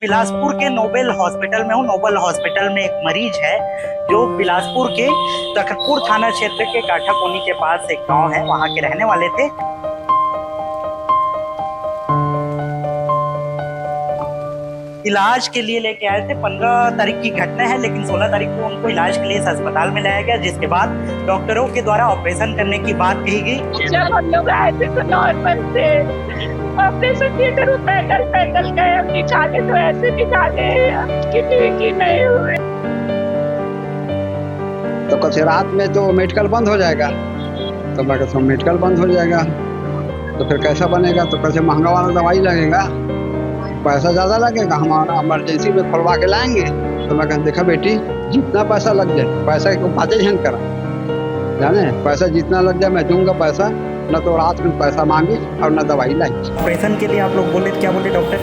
बिलासपुर के Nobel hospital में हूँ। नोबेल हॉस्पिटल में एक मरीज है जो बिलासपुर के तखतपुर थाना क्षेत्र के काठाकोनी के पास एक गांव है, वहां के रहने वाले थे। इलाज के लिए लेके आए थे। 15 तारीख की घटना है, लेकिन 16 तारीख को उनको इलाज के लिए इस अस्पताल में लाया गया, जिसके बाद डॉक्टरों के द्वारा ऑपरेशन करने की बात कही गई। जब हम लोग आए थे तो नॉर्मल थे, ऑपरेशन थिएटर में पैदल पैदल गए, हम निकाले तो ऐसे निकाले कि नहीं हुए। तो कल से रात में तो मेडिकल बंद हो जाएगा, तो मैं कहता हूँ मेडिकल बंद हो जाएगा तो फिर कैसा बनेगा, तो कल से महंगा वाला दवाई लगेगा, पैसा ज़्यादा लगेगा, हमारा इमरजेंसी में खुलवा के लाएंगे। तो मैं कहता देखा बेटी, जितना पैसा लग जाए, पैसा की बातें ध्यान करा, जाने पैसा जितना लग जाए मैं दूंगा पैसा, न तो रात में पैसा मांगी और न दवाई लाई। ऑपरेशन के लिए आप लोग बोले, क्या बोले डॉक्टर?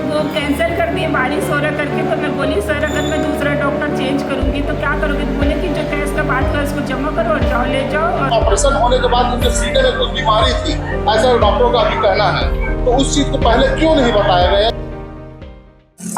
वो कैंसिल कर दिए बारिश हो रहा करके। तो मैं बोली सर अगर मैं दूसरा डॉक्टर चेंज करूंगी तो क्या करोगे? तो बोले कि जो कैश का बात कर उसको जमा करो और जाओ ले जाओ। और ऑपरेशन होने के बाद उनके सीने में कुछ बीमारी थी, ऐसा डॉक्टरों का भी कहना है, तो उस चीज को पहले क्यों नहीं बताया गया?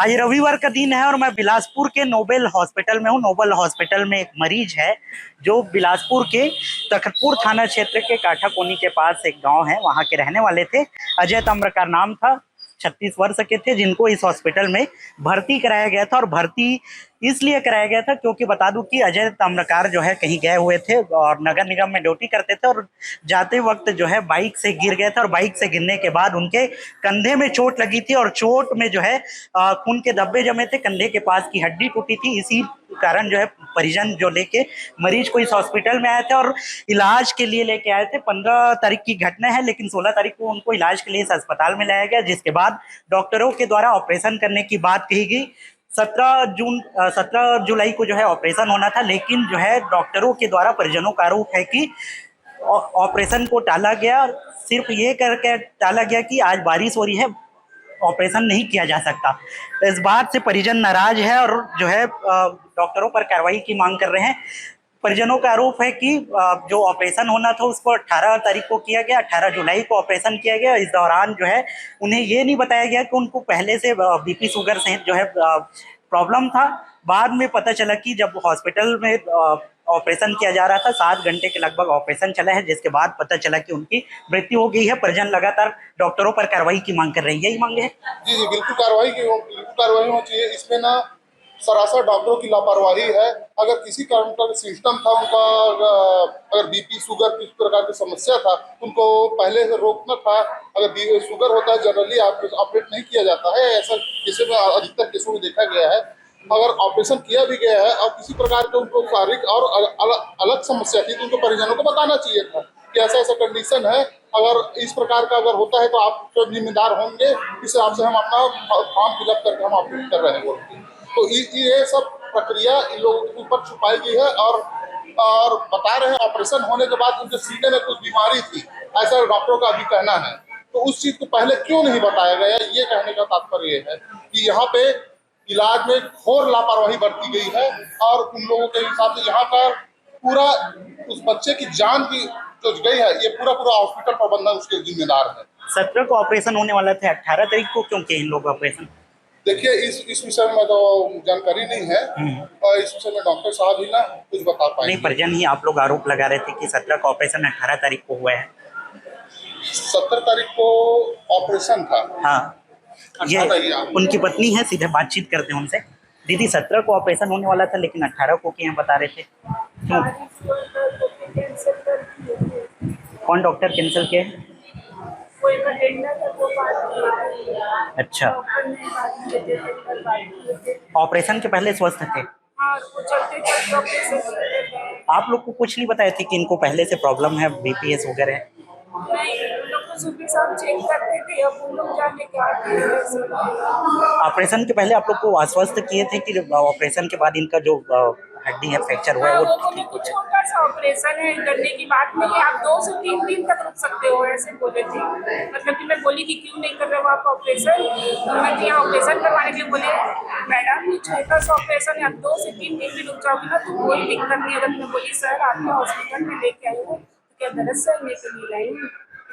आज रविवार का दिन है और मैं बिलासपुर के नोबेल हॉस्पिटल में हूँ। नोबेल हॉस्पिटल में एक मरीज है जो बिलासपुर के तखतपुर थाना क्षेत्र के काठाकोनी के पास एक गांव है, वहां के रहने वाले थे। अजय ताम्रकार नाम था, 36 वर्ष के थे, जिनको इस हॉस्पिटल में भर्ती कराया गया था। और भर्ती इसलिए कराया गया था क्योंकि बता दूं कि अजय ताम्रकार जो है कहीं गए हुए थे और नगर निगम में ड्यूटी करते थे, और जाते वक्त जो है बाइक से गिर गए थे, और बाइक से गिरने के बाद उनके कंधे में चोट लगी थी, और चोट में जो है खून के धब्बे जमे थे, कंधे के पास की हड्डी टूटी थी। इसी कारण जो है परिजन जो लेके मरीज को इस हॉस्पिटल में आए थे और इलाज के लिए लेके आए थे। 15 तारीख की घटना है, लेकिन 16 तारीख को उनको इलाज के लिए इस अस्पताल में लाया गया, जिसके बाद डॉक्टरों के द्वारा ऑपरेशन करने की बात कही गई। 17 जुलाई को जो है ऑपरेशन होना था, लेकिन जो है डॉक्टरों के द्वारा परिजनों का आरोप है कि ऑपरेशन को टाला गया। सिर्फ ये करके टाला गया कि आज बारिश हो रही है, ऑपरेशन नहीं किया जा सकता। इस बात से परिजन नाराज है और जो है डॉक्टरों पर कार्रवाई की मांग कर रहे हैं। परिजनों का आरोप है कि जो ऑपरेशन होना था उसको 18 तारीख को किया गया, 18 जुलाई को ऑपरेशन किया गया। इस दौरान जो है उन्हें ये नहीं बताया गया कि उनको पहले से बीपी शुगर से जो है प्रॉब्लम था। बाद में पता चला कि जब हॉस्पिटल में ऑपरेशन किया जा रहा था, 7 घंटे के लगभग ऑपरेशन चला है, जिसके बाद पता चला कि उनकी मृत्यु हो गई है। परिजन लगातार डॉक्टरों पर कार्रवाई की मांग कर रही है। यही मांग है जी जी, बिल्कुल कार्रवाई होनी चाहिए। इसमें ना सरासर डॉक्टरों की लापरवाही है। अगर किसी कारण का सिस्टम था उनका, अगर बीपी शुगर किस प्रकार की समस्या था, उनको पहले से रोकना था। अगर शुगर होता है जनरली ऑपरेट नहीं किया जाता है, ऐसा किसी में अधिकतर केसों में देखा गया है। अगर ऑपरेशन किया भी गया है और किसी प्रकार के उनको शारीरिक और अलग समस्या थी, तो उनको परिजनों को बताना चाहिए था कि ऐसा ऐसा कंडीशन है। अगर इस प्रकार का अगर होता है तो आप तो जिम्मेदार होंगे, इस हिसाब से हम अपना फॉर्म फिलअप करके हम ऑपरेट कर रहे हैं। तो ये सब प्रक्रिया इन लोगों के ऊपर छुपाई गई है और बता रहे हैं ऑपरेशन होने के बाद उनके सीने में कुछ बीमारी थी, ऐसा डॉक्टरों का भी कहना है। तो उस चीज को पहले क्यों नहीं बताया गया, ये कहने का तात्पर्य ये है कि यहाँ पे इलाज में घोर लापरवाही बरती गई है। और उन लोगों के हिसाब से यहाँ पर पूरा उस बच्चे की जान की जो गई है, ये पूरा हॉस्पिटल प्रबंधन उसके जिम्मेदार है। 17 को ऑपरेशन होने वाला था, 18 तारीख को क्यों किए इन लोग ऑपरेशन? देखिए, इस विषय में तो जानकारी नहीं है और इस विषय में डॉक्टर साहब ही ना कुछ बता पाएंगे। नहीं, परिजन ही आप लोग आरोप लगा रहे थे कि 17 का ऑपरेशन 18 तारीख को हुआ है। 17 तारीख को ऑपरेशन था। हाँ, ये उनकी पत्नी है, सीधे बातचीत करते हैं उनसे। दीदी, 17 को ऑपरेशन होने वाला था, लेकिन 18 को किए बता रहे थे, क्यों? कौन डॉक्टर कैंसिल किए? अच्छा, ऑपरेशन के पहले स्वस्थ थे? आप लोग को कुछ नहीं बताए थे कि इनको पहले से प्रॉब्लम है, बीपीएस वगैरह है? ऑपरेशन के पहले आप लोग को आश्वस्त किए थे कि ऑपरेशन के बाद इनका जो हड्डी है फ्रैक्चर हुआ है वो ठीक हो जाए? छोटा सा ऑपरेशन है, करने की बात नहीं है, आप 2 से 3 दिन तक रुक सकते हो, ऐसे बोले थे। मतलब कि मैं बोली कि क्यों नहीं कर रहे हो आप ऑपरेशन, तो मैं यहाँ ऑपरेशन करवाने के लिए बोले मैडम ये छोटा सा ऑपरेशन है, आप 2 से 3 दिन भी रुक जाओगे ना तो कोई दिक्कत नहीं है। मैं बोली सर आपके हॉस्पिटल में लेके आई हूँ, क्या गलत सर लेके नहीं लाई,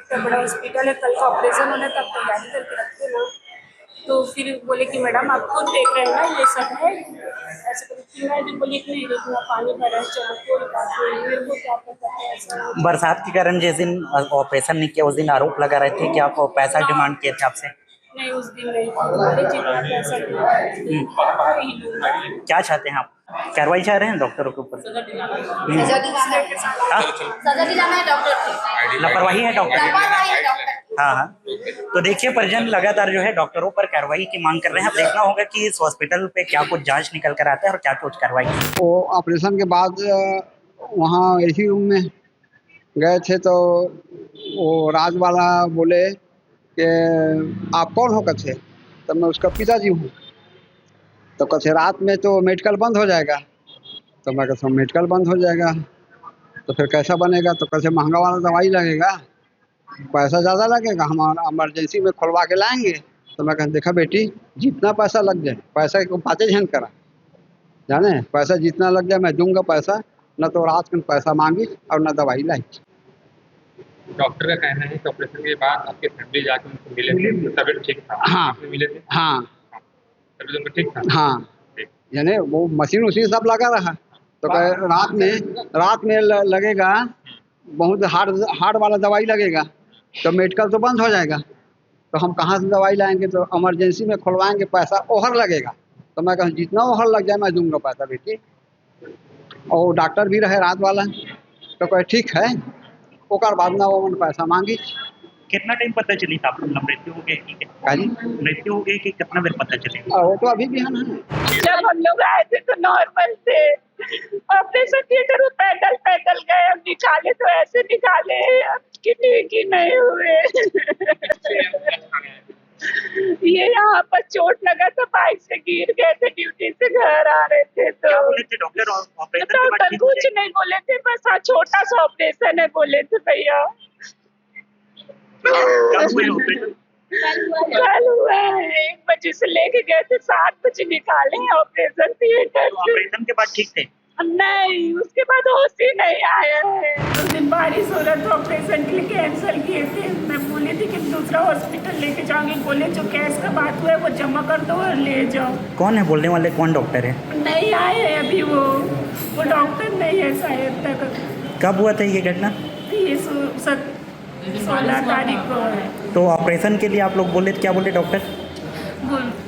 इतना बड़ा हॉस्पिटल है, कल का ऑपरेशन होना तब तैयारी करके रखते हो। तो फिर बोले कि मैडम आप खुद देख रहे हो ना ये सब है ऐसे करके। फिर मैं भी बोली कि नहीं देखना पानी भरा है, चलो कोई बात नहीं, मेरे को क्या पता है ऐसा। बरसात के कारण जिस दिन ऑपरेशन नहीं किया उस दिन आरोप लगा रहे थे कि आप पैसा डिमांड किए थे आपसे। नहीं उस दिन नहीं थी, बोले जितना पैसा दिया वही लूंगा। क्या चाहते हैं आप? कार्रवाई चाह रहे हैं डॉक्टरों के ऊपर? सजा दिलाना है हाँ? सजा दिलाना है डॉक्टर को। लापरवाही है डॉक्टर की। लापरवाही है डॉक्टर। हाँ हाँ। तो देखिए परिजन लगातार जो है डॉक्टरों पर कार्रवाई की मांग कर रहे हैं। अब देखना होगा कि इस हॉस्पिटल पे क्या कुछ जांच निकल कर आता है और क्या कुछ कार्रवाई। वो ऑपरेशन के बाद वहाँ एसी रूम में गए थे तो वो राज वाला बोले कि आप कौन हो कथे? तब मैं उसका पिताजी हूँ। तो कथे रात में तो मेडिकल बंद हो जाएगा। तो मैं कहता हूँ मेडिकल बंद हो जाएगा तो फिर कैसा बनेगा? तो कैसे महंगा वाला दवाई लगेगा, पैसा ज़्यादा लगेगा, हम इमरजेंसी में खुलवा के लाएंगे। तो मैं कहता देखा बेटी जितना पैसा लग जाए, पैसा को बातें झन करा जाने, पैसा जितना लग जाए मैं दूंगा पैसा, न तो रात में पैसा मांगी और न दवाई लाई। डॉक्टर का कहना है कि ऑपरेशन के बाद आपके फैमिली जाके उनको मिले थे तो तबीयत ठीक था। हाँ। आपने मिले थे? हाँ तबीयत उनको ठीक था। हाँ, ठीक। यानी वो मशीन उसी सब लगा रहा। तो कहे रात में लगेगा बहुत हार्ड वाला दवाई लगेगा तो मेडिकल तो बंद हो जाएगा। तो हम कहाँ से दवाई लाएंगे? तो इमरजेंसी में खुलवाएंगे, पैसा ओहर लगेगा। तो मैं कहूँ जितना ओहर लग जाए मैं दूंगा पैसा बेटी। और डॉक्टर भी रहे रात वाला। तो कहे ठीक है। ओकर बाद ना वो पैसा मांगी। कितना टाइम पता चली था आपको मृत्यु हो गई कि काजी मृत्यु हो गई कि कितना देर पता चली? वो तो अभी भी है। जब हम लोग आए थे तो नॉर्मल थे, ऑपरेशन थिएटर में पैदल पैदल गए, हम निकाले तो ऐसे निकाले कि ठीक ही नहीं हुए। ये यहाँ पर चोट लगा था, बाइक से गिर गए थे, ड्यूटी से घर आ रहे थे। तो क्या बोले थे डॉक्टर? ऑपरेशन के बाद डॉक्टर ठीक हो कुछ नहीं बोले थे, बस हाँ छोटा सा ऑपरेशन है बोले थे भैया। कब हुए ऑपरेशन? कल हुआ है, 1 बजे से लेके गए थे, 7 बजे निकाले ऑपरेशन थिएटर तो से। ऑपरेशन के बाद ठीक थे? नहीं, उसके बाद होश ही नहीं आया है। उस दिन बारिश हो रहा था, ऑपरेशन के लिए कैंसिल किए थे। मैं बोली थी कि दूसरा हॉस्पिटल लेके जाऊंगी, बोले जो कैश का बात हुआ है वो जमा कर दो और ले जाओ। कौन है बोलने वाले? कौन डॉक्टर है? नहीं आए हैं अभी वो डॉक्टर नहीं है शायद तक। कब हुआ था ये घटना? ये 16 तारीख को है। तो ऑपरेशन के लिए आप लोग बोले, क्या बोले डॉक्टर?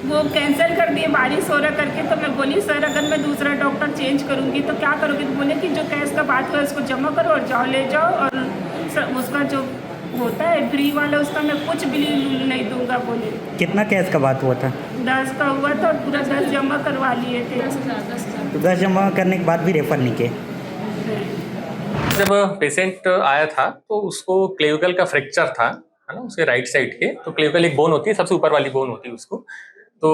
वो कैंसिल कर दिए बारिश हो रहा करके। तो मैं बोली सर अगर मैं दूसरा डॉक्टर चेंज करूँगी तो क्या करोगे? तो बोले कि जो कैश का बात हुआ उसको जमा करो और जाओ ले जाओ, और उसका जो होता है फ्री वाला उसका मैं कुछ भी नहीं दूंगा बोले। कितना कैश का बात हुआ था? 10 का हुआ था और पूरा 10 जमा करवा लिए थे। तो 10 जमा करने के बाद भी रेफर नहीं किए? जब पेशेंट आया था तो उसको क्लेविकल का फ्रैक्चर था, है ना, उसके राइट साइड के। तो क्लेविकल एक बोन होती है, सबसे ऊपर वाली बोन होती है उसको, तो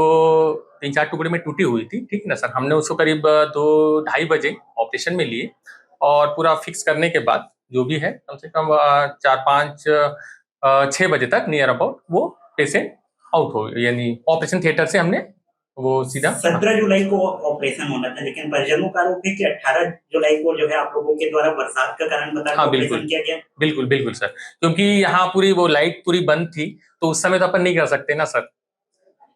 3-4 टुकड़े में टूटी हुई थी। ठीक है ना सर। हमने उसको करीब 2-2:30 बजे ऑपरेशन में लिए और पूरा फिक्स करने के बाद जो भी है कम से कम 4-5-6 बजे तक नियर अबाउट वो पेशेंट आउट हो, यानी ऑपरेशन थिएटर से हमने वो सीधा 17 जुलाई को ऑपरेशन होना था, लेकिन परिजनों का आरोप है कि 18 जुलाई को जो है आप लोगों के द्वारा बरसात का कारण बता हाँ, ऑपरेशन किया गया। बिल्कुल बिल्कुल सर, क्योंकि यहाँ पूरी वो लाइट पूरी बंद थी तो उस समय तो अपन नहीं कर सकते ना सर।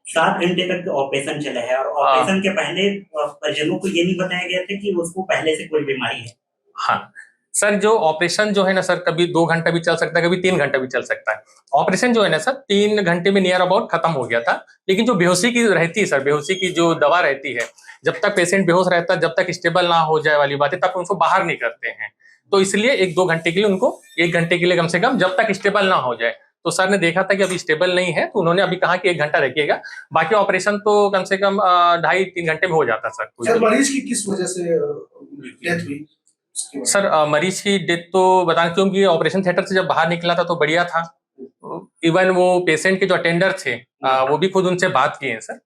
7 घंटे तक ऑपरेशन चला है और ऑपरेशन के पहले परिजनों को ये नहीं बताया गया था कि उसको पहले से कोई बीमारी है। हाँ सर, जो ऑपरेशन जो है ना सर, कभी 2 घंटा भी चल सकता है, कभी 3 घंटा भी चल सकता है। ऑपरेशन जो है ना सर 3 घंटे में नियर अबाउट खत्म हो गया था। लेकिन जो बेहोशी की रहती है सर, बेहोशी की जो दवा रहती है, जब तक पेशेंट बेहोश रहता है, जब तक स्टेबल ना हो जाए वाली बात है, तब उनको बाहर नहीं करते हैं। तो इसलिए 1-2 घंटे के लिए उनको, 1 घंटे के लिए कम से कम, जब तक स्टेबल ना हो जाए। तो सर ने देखा था कि अभी स्टेबल नहीं है, तो उन्होंने अभी कहा कि 1 घंटा रखिएगा, बाकी ऑपरेशन तो कम से कम 2.5-3 घंटे में हो जाता सर। मरीज की किस वजह से डेथ हुई? सर मरीज की डेथ तो बताना, क्योंकि ऑपरेशन थिएटर से जब बाहर निकला था तो बढ़िया था। इवन वो पेशेंट के जो अटेंडर थे वो भी खुद उनसे बात किए हैं सर।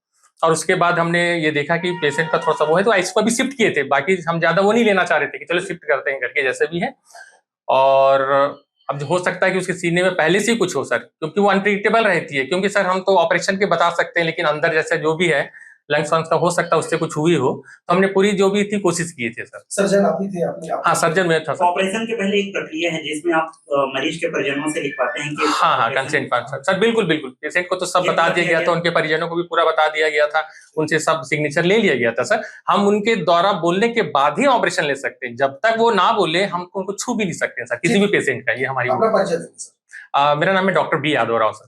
और उसके बाद हमने ये देखा कि पेशेंट का थोड़ा सा वो है, तो आईसीयू को भी शिफ्ट किए थे। बाकी हम ज्यादा वो नहीं लेना चाह रहे थे कि चलो शिफ्ट करते हैं करके, जैसे भी है। और अब हो सकता है कि उसके सीने में पहले से ही कुछ हो सर, क्योंकि वो अनप्रिडिक्टेबल रहती है। क्योंकि सर हम तो ऑपरेशन के बता सकते हैं, लेकिन अंदर जैसे जो भी है लंग्स वंग्स का हो सकता है उससे कुछ हुई हो, तो हमने पूरी जो भी थी कोशिश किए थे सर। सर्जन आप ही थे आपने हाँ सर्जन में था सर। ऑपरेशन के पहले एक प्रक्रिया है जिसमें आप मरीज के परिजनों से लिखवाते हैं कि हाँ कंसेंट फॉर्म सर बिल्कुल बिल्कुल, पेशेंट को तो सब बता दिया गया था, उनके परिजनों को भी पूरा बता दिया गया था, उनसे सब सिग्नेचर ले लिया गया था सर। हम उनके द्वारा बोलने के बाद ही ऑपरेशन ले सकते हैं, जब तक वो ना बोले हम उनको छू भी नहीं सकते सर किसी भी पेशेंट का। ये हमारी अपना परिचय देंगे सर। मेरा नाम है doctor B Yadav Rao sir.